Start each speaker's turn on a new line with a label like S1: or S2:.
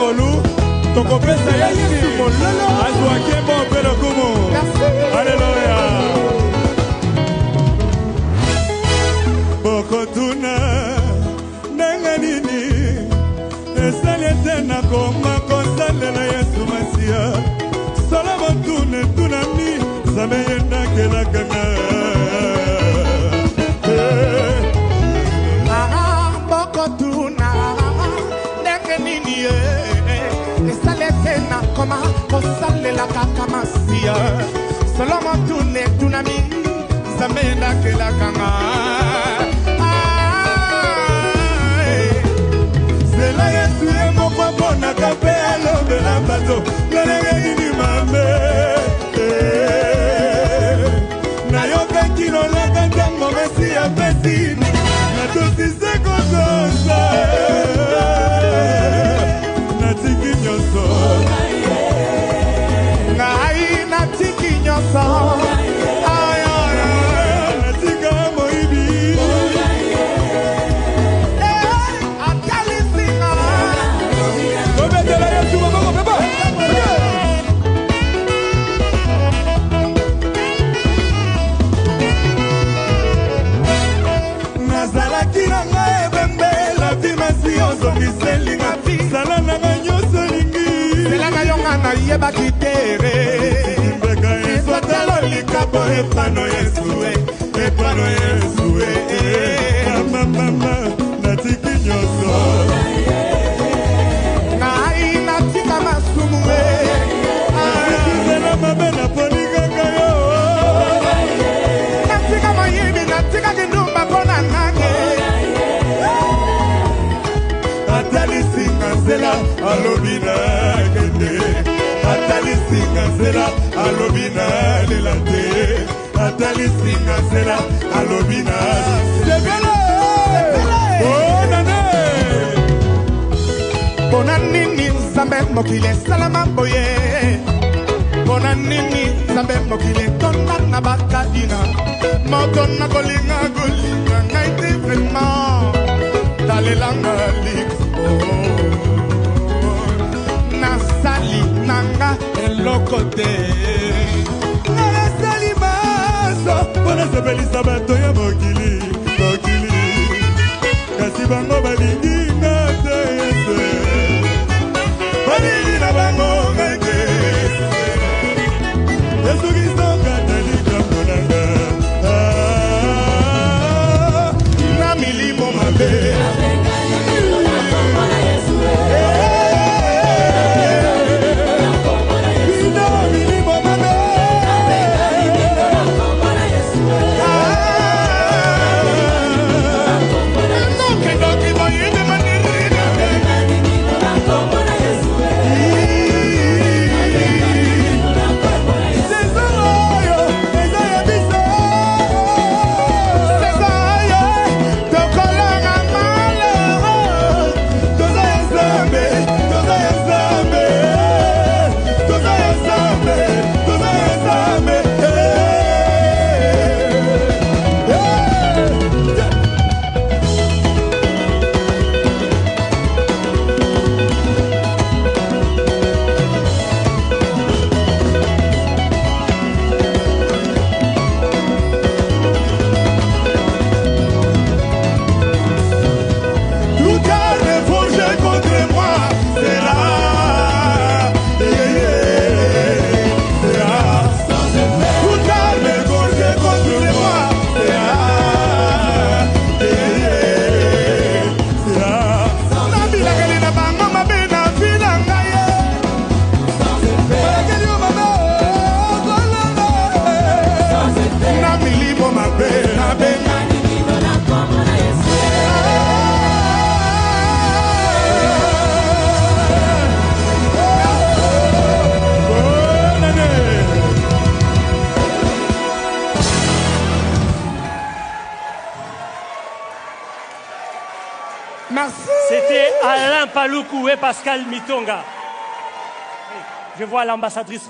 S1: Ngolu, ton copain ça y est, Azwa Kembo Pelo Kumu. Alléluia. Bokotuna Nanganini Esaletena Koma Konsalela Yesu Masia Solomon Tune Tunami Zameyenda Kelakana.
S2: Bokotuna Nanganini Esaletena Koma Konsalela Kakamasia Solomon Tune Tunami Zameyenda Kelakana. La Yesu ye moko pona kape alobe la bato Lelege gini mame Na yoka kino laka tango mesi ya pesi Na tosi seko tosa Na tiki nyoso Ngai na tiki nyoso Yeba kitere Mbeka yesu atalo likapo Epano yesue Epano yesue Mama natiki nyoso Nai natika masumue Nakizela mabe na poliga kayo Natika mayimi natika kinumba kona nage Atali singa zela alobina gende Atali singa zela alobina lelate Atali singa zela alobina Sebele Bonane Bonanini Zambe mokile salama boye Bonanini Zambe mokile tonda na bakadina Motona kolinga gulinga Ngaiti vraiment Talelanga likpo Nasali nanga elokote Nala sali maso Bona sebeli sabato ya mokili Mokili Kasi bango balingi na te yese Balingi na bango ngeke Yesu Kristo katalika monanga Na milimo mabe
S3: Merci. C'était Alain Paloukou et Pascal Mitonga. Je vois l'ambassadrice.